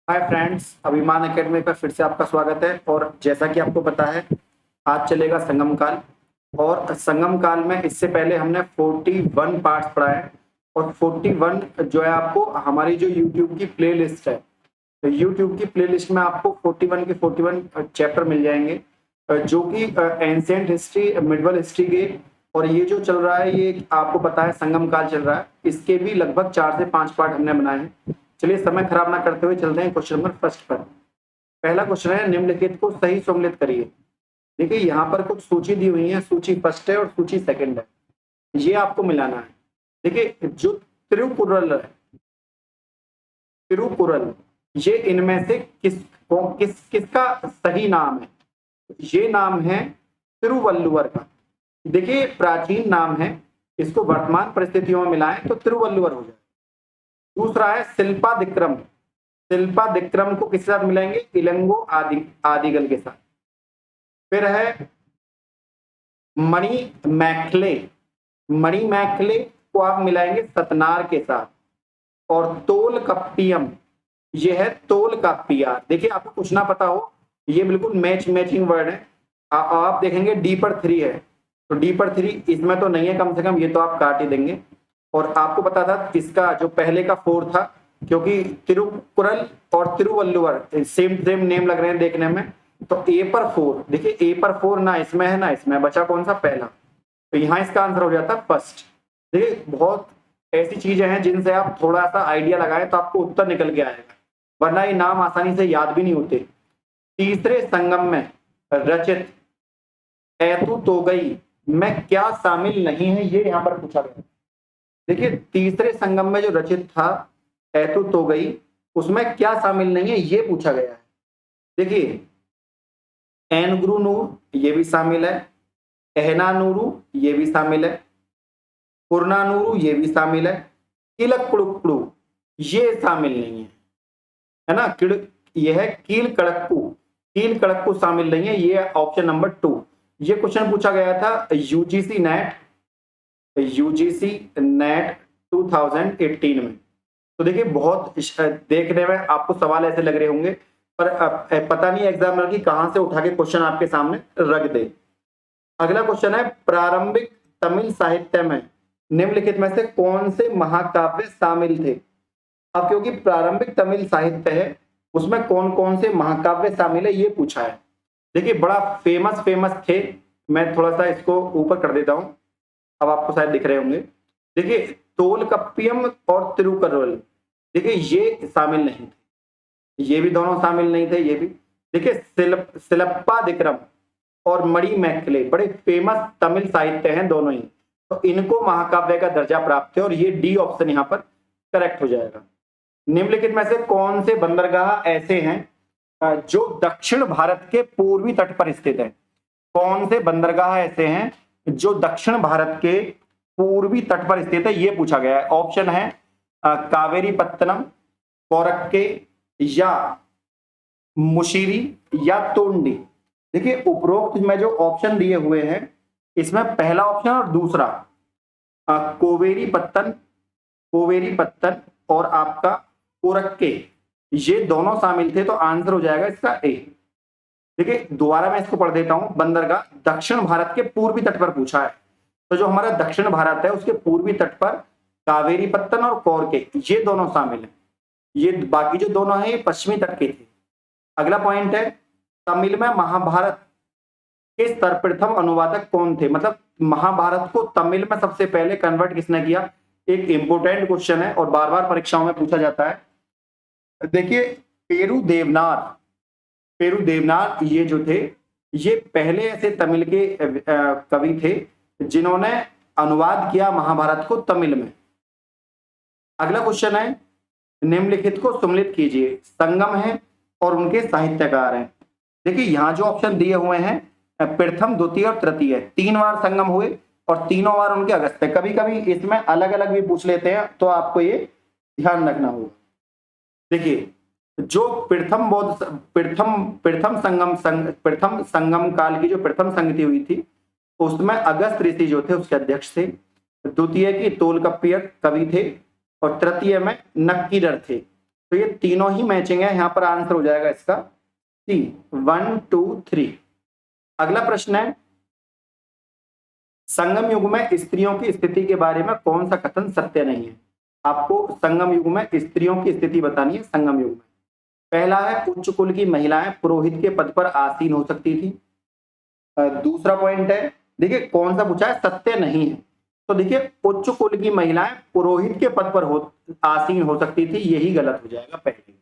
Hi friends, अभिमान academy पर फिर से आपका स्वागत है। और जैसा कि आपको पता है, आज चलेगा संगम काल। और संगम काल में इससे पहले हमने 41 पार्ट्स पढ़ा है। और 41 जो है, आपको हमारी जो यूट्यूब की प्लेलिस्ट है, तो यूट्यूब की प्लेलिस्ट में आपको 41 के 41 चैप्टर मिल जाएंगे, जो कि एंशिएंट हिस्ट्री, मिडवल हिस्ट्री के। और ये जो चल रहा है, ये आपको पता है संगम काल चल रहा है। इसके भी लगभग 4 से 5 पार्ट हमने बनाए हैं। चलिए समय खराब ना करते हुए चलते हैं क्वेश्चन नंबर फर्स्ट पर। पहला क्वेश्चन है, निम्नलिखित को सही सम्मिलित करिए। देखिए यहाँ पर कुछ सूची दी हुई है, सूची फर्स्ट है और सूची सेकंड है, ये आपको मिलाना है। देखिए जो तिरुकुरल है, तिरुकुरल, ये इनमें से किसका सही नाम है? ये नाम है तिरुवल्लुवर का। देखिए प्राचीन नाम है, इसको वर्तमान परिस्थितियों में मिलाएं तो तिरुवल्लुवर हो जाए। दूसरा है शिल्पादिक्रम। शिल्पादिक्रम को किसके साथ मिलाएंगे? इलंगो आदिगल के साथ। फिर है मणि मैखले। मणि मैखले को आप मिलाएंगे सतनार के साथ। और तोल कप्पियम, ये है तोल कप्पियार। देखिए आपको कुछ ना पता हो, ये बिल्कुल मैचिंग वर्ड है। आप देखेंगे डी पर 3 है, तो डी पर 3 इसमें तो नहीं है, कम से कम ये तो आप काट ही देंगे। और आपको पता था इसका जो पहले का 4 था, क्योंकि तिरुकुरल और तिरुवल्लुवर सेम नेम लग रहे हैं देखने में, तो ए पर 4। देखिए ए पर 4 ना इसमें है ना इसमें, बचा कौन सा? पहला। तो यहाँ इसका आंसर हो जाता फर्स्ट। देखिए बहुत ऐसी चीजें हैं जिनसे आप थोड़ा सा आइडिया लगाएं तो आपको उत्तर निकल के आएगा, वरना ये नाम आसानी से याद भी नहीं होते। तीसरे संगम में रचित ऐतु तोगई में क्या शामिल नहीं है, ये यहाँ पर पूछा गया। देखिए तीसरे संगम में जो रचित था ऐतु तोगई, उसमें क्या शामिल नहीं है, ये पूछा गया है। देखिए एनग्रुनूर ये भी शामिल है, एहनानूरू ये भी शामिल है, पुरनानूरू ये भी शामिल है, किलकुड़ुक्कू ये शामिल नहीं है ना। ये है कील कड़क्कू शामिल नहीं है, ये ऑप्शन नंबर 2। ये क्वेश्चन पूछा गया था यूजीसी नेट 2018 में। तो देखिए बहुत देखने में आपको सवाल ऐसे लग रहे होंगे, पर पता नहीं एग्जामिनर की कहां से उठा के क्वेश्चन आपके सामने रख दे। अगला क्वेश्चन है, प्रारंभिक तमिल साहित्य में निम्नलिखित में से कौन से महाकाव्य शामिल थे? अब क्योंकि प्रारंभिक तमिल साहित्य है, उसमें कौन कौन से महाकाव्य शामिल है, ये पूछा है। देखिए बड़ा फेमस थे। मैं थोड़ा सा इसको ऊपर कर देता हूं, अब आपको शायद दिख रहे होंगे। देखिए तोलकप्पियम और तिरुकुरल, देखिए ये शामिल नहीं थे, ये भी दोनों शामिल नहीं थे, ये भी। देखिए शिलप्पादिक्रम और मणि मैखले बड़े फेमस तमिल साहित्य हैं दोनों ही, तो इनको महाकाव्य का दर्जा प्राप्त है, और ये डी ऑप्शन यहाँ पर करेक्ट हो जाएगा। निम्नलिखित में से कौन से बंदरगाह ऐसे हैं जो दक्षिण भारत के पूर्वी तट पर स्थित है? कौन से बंदरगाह ऐसे हैं जो दक्षिण भारत के पूर्वी तट पर स्थित है, ये पूछा गया है। ऑप्शन है कावेरीपत्तनम, कोरक्के, या मुशिरी, या तोंडी। देखिए उपरोक्त में जो ऑप्शन दिए हुए हैं, इसमें पहला ऑप्शन और दूसरा कोवेरीपत्तन और आपका कोरक्के, ये दोनों शामिल थे, तो आंसर हो जाएगा इसका ए। देखिए दोबारा मैं इसको पढ़ देता हूं। बंदरगाह दक्षिण भारत के पूर्वी तट पर पूछा है, तो जो हमारा दक्षिण भारत है उसके पूर्वी तट पर कावेरीपत्तन और कोरके, ये दोनों शामिल हैं। ये बाकी जो दोनों हैं ये पश्चिमी तट के थे। अगला पॉइंट है, तमिल में महाभारत के सर्वप्रथम अनुवादक कौन थे? मतलब महाभारत को तमिल में सबसे पहले कन्वर्ट किसने किया? एक इंपोर्टेंट क्वेश्चन है और बार बार परीक्षाओं में पूछा जाता है। देखिए पेरू देवनार ये जो थे, ये पहले ऐसे तमिल के कवि थे जिन्होंने अनुवाद किया महाभारत को तमिल में। अगला क्वेश्चन है, निम्नलिखित को सम्मिलित कीजिए। संगम है और उनके साहित्यकार हैं। देखिए यहाँ जो ऑप्शन दिए हुए हैं, प्रथम, द्वितीय और तृतीय, 3 बार संगम हुए और तीनों बार उनके अगस्त है। कभी कभी इसमें अलग अलग भी पूछ लेते हैं, तो आपको ये ध्यान रखना होगा। देखिए जो प्रथम संगम काल की जो प्रथम संगति हुई थी, उसमें अगस्त ऋषि जो थे उसके अध्यक्ष थे। द्वितीय की तोलकप्पियर कवि थे, और तृतीय में नक्कीरर थे। तो ये तीनों ही मैचिंग है, यहाँ पर आंसर हो जाएगा इसका सी, 1 2 3। अगला प्रश्न है, संगम युग में स्त्रियों की स्थिति के बारे में कौन सा कथन सत्य नहीं है? आपको संगम युग में स्त्रियों की स्थिति बतानी है। संगम युग में पहला है, उच्च कुल की महिलाएं पुरोहित के पद पर आसीन हो सकती थी। दूसरा पॉइंट है, देखिए कौन सा पूछा है, सत्य नहीं है। तो देखिए उच्च कुल की महिलाएं पुरोहित के पद पर आसीन हो सकती थी, यही गलत हो जाएगा पहले,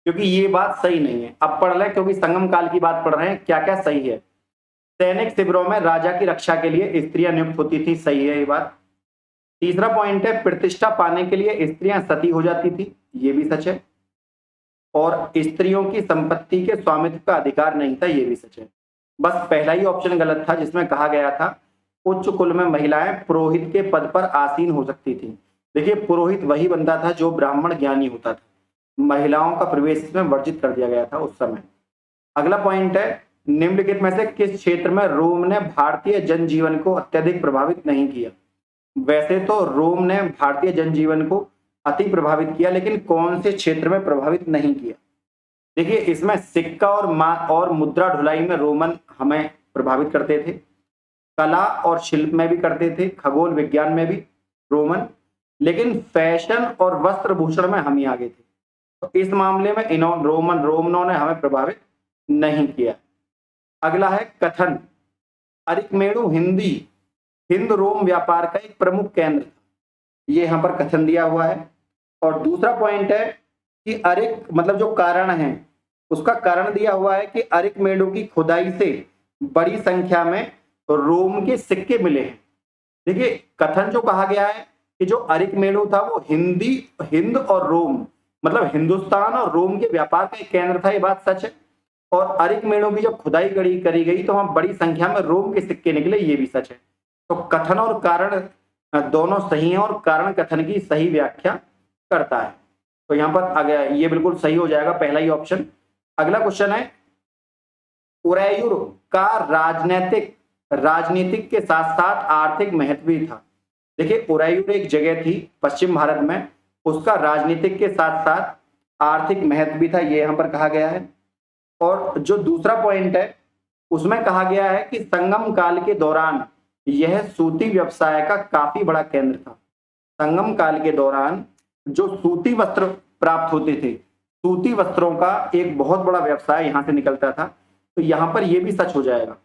क्योंकि ये बात सही नहीं है। अब पढ़ लें, क्योंकि संगम काल की बात पढ़ रहे हैं, क्या क्या सही है। सैनिक शिविरों में राजा की रक्षा के लिए स्त्रियां नियुक्त होती थी, सही है ये बात। तीसरा पॉइंट है, प्रतिष्ठा पाने के लिए स्त्रियां सती हो जाती थी, ये भी सच है। और स्त्रियों की संपत्ति के स्वामित्व का अधिकार नहीं था, ये भी सच है। बस पहला ही ऑप्शन गलत था, जिसमें कहा गया था उच्च कुल में महिलाएं पुरोहित के पद पर आसीन हो सकती थी। देखिए पुरोहित वही बनता था जो ब्राह्मण ज्ञानी होता था, महिलाओं का प्रवेश इसमें वर्जित कर दिया गया था उस समय। अगला पॉइंट है, निम्नलिखित में से किस क्षेत्र में रोम ने भारतीय जनजीवन को अत्यधिक प्रभावित नहीं किया? वैसे तो रोम ने भारतीय जनजीवन को अति प्रभावित किया, लेकिन कौन से क्षेत्र में प्रभावित नहीं किया? देखिए इसमें सिक्का और मुद्रा ढुलाई में रोमन हमें प्रभावित करते थे, कला और शिल्प में भी करते थे, खगोल विज्ञान में भी रोमन, लेकिन फैशन और वस्त्र भूषण में हम ही आगे थे। तो इस मामले में रोमनों ने हमें प्रभावित नहीं किया। अगला है कथन, अरिकमेणु हिंद रोम व्यापार का एक प्रमुख केंद्र था, ये यहाँ पर कथन दिया हुआ है। और दूसरा पॉइंट है कि अरिक मतलब जो कारण है उसका कारण दिया हुआ है कि अरिकमेणु की खुदाई से बड़ी संख्या में रोम के सिक्के मिले हैं। देखिए कथन जो कहा गया है कि जो अरिकमेणु था वो हिंद और रोम मतलब हिंदुस्तान और रोम के व्यापार का एक केंद्र था, ये बात सच है। और अरिकमेणु की जब खुदाई करी गई तो वहां बड़ी संख्या में रोम के सिक्के निकले, ये भी सच है। तो कथन और कारण दोनों सही हैं और कारण कथन की सही व्याख्या करता है। तो यहाँ पर ये बिल्कुल सही हो जाएगा, पहला ही ऑप्शन। अगला क्वेश्चन है, उरैयुर का राजनीतिक के साथ साथ आर्थिक महत्व भी था। देखिए उरैयुर एक जगह थी पश्चिम भारत में, उसका राजनीतिक के साथ साथ आर्थिक महत्व भी था, ये यहाँ पर कहा गया है। और जो दूसरा पॉइंट है उसमें कहा गया है कि संगम काल के दौरान यह सूती व्यवसाय का काफी बड़ा केंद्र था। संगम काल के दौरान जो सूती वस्त्र प्राप्त होते थे, सूती वस्त्रों का एक बहुत बड़ा व्यवसाय यहाँ से निकलता था, तो यहाँ पर यह भी सच हो जाएगा।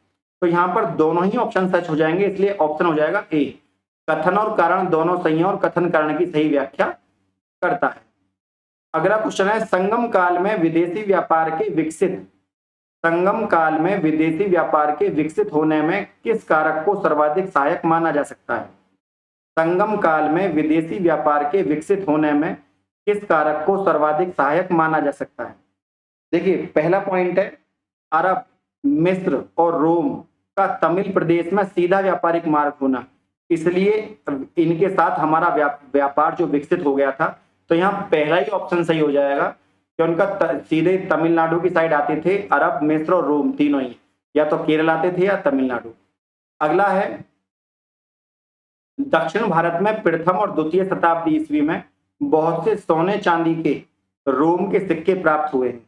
तो यहाँ पर दोनों ही ऑप्शन सच हो जाएंगे, इसलिए ऑप्शन हो जाएगा ए, कथन और कारण दोनों सही हैं और कथन कारण की सही व्याख्या करता है। अगला क्वेश्चन है, संगम काल में विदेशी व्यापार के विकसित होने में किस कारक को सर्वाधिक सहायक माना जा सकता है? संगम काल में विदेशी व्यापार के विकसित होने में किस कारक को सर्वाधिक सहायक माना जा सकता है? देखिए पहला पॉइंट है, अरब, मिस्र और रोम का तमिल प्रदेश में सीधा व्यापारिक मार्ग होना, इसलिए इनके साथ हमारा व्यापार जो विकसित हो गया था। तो यहाँ पहला ही ऑप्शन सही हो जाएगा कि उनका सीधे तमिलनाडु की साइड आते थे, अरब, मिस्र और रोम तीनों ही, या तो केरल आते थे या तमिलनाडु। अगला है, दक्षिण भारत में प्रथम और द्वितीय शताब्दी ईस्वी में बहुत से सोने चांदी के रोम के सिक्के प्राप्त हुए हैं।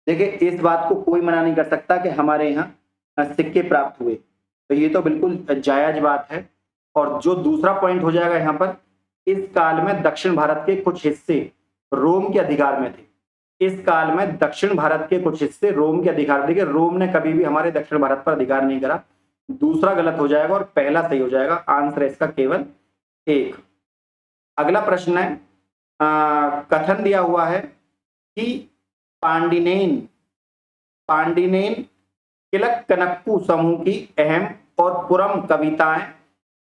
देखिए इस बात को कोई मना नहीं कर सकता कि हमारे यहाँ सिक्के प्राप्त हुए, तो ये तो बिल्कुल जायज बात है। और जो दूसरा पॉइंट हो जाएगा यहाँ पर, इस काल में दक्षिण भारत के कुछ हिस्से रोम के अधिकार में थे। इस काल में दक्षिण भारत के कुछ हिस्से रोम के अधिकार, देखिए रोम ने कभी भी हमारे दक्षिण भारत पर अधिकार नहीं करा। दूसरा गलत हो जाएगा और पहला सही हो जाएगा, आंसर है इसका केवल एक। अगला प्रश्न है, कथन दिया हुआ है कि पांडिनेन किलक्कनक्कु समूह की अहम और पुरम कविताएं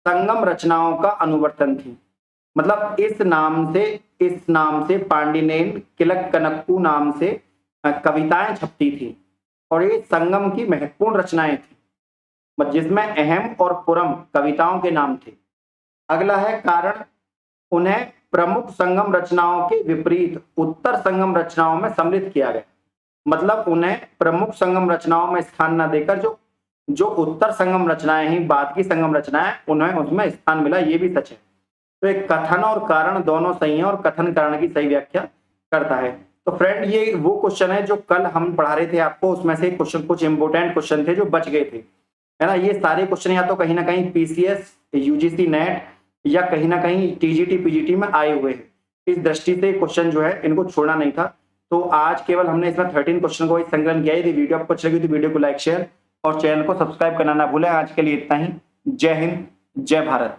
संगम रचनाओं का अनुवर्तन थी। मतलब इस नाम से पांडिनेन किलक्कनक्कु नाम से कविताएं छपती थी और ये संगम की महत्वपूर्ण रचनाएं थी, जिसमें अहम और पुरम कविताओं के नाम थे। अगला है, कारण उन्हें प्रमुख संगम रचनाओं के विपरीत उत्तर संगम रचनाओं में सम्मिलित किया गया। मतलब उन्हें प्रमुख संगम रचनाओं में स्थान न देकर जो उत्तर संगम रचनाएं हैं, बाद की संगम रचनाएं, उन्हें उसमें स्थान मिला, ये भी सच है। तो एक कथन और कारण दोनों सही हैं और कथन कारण की सही व्याख्या करता है। तो फ्रेंड ये वो क्वेश्चन है जो कल हम पढ़ा रहे थे आपको, उसमें से क्वेश्चन कुछ इंपोर्टेंट क्वेश्चन थे जो बच गए थे, है ना। ये सारे क्वेश्चन या तो कहीं ना कहीं पीसीएस, यूजीसी नेट या कहीं ना कहीं टीजीटी पीजीटी में आए हुए हैं। इस दृष्टि से क्वेश्चन जो है इनको छोड़ना नहीं था। तो आज केवल हमने इसमें 13 क्वेश्चन को संकलन किया है। यदि वीडियो आपको अच्छी लगी तो वीडियो को लाइक शेयर और चैनल को सब्सक्राइब करना ना भूलें। आज के लिए इतना ही। जय हिंद, जय भारत।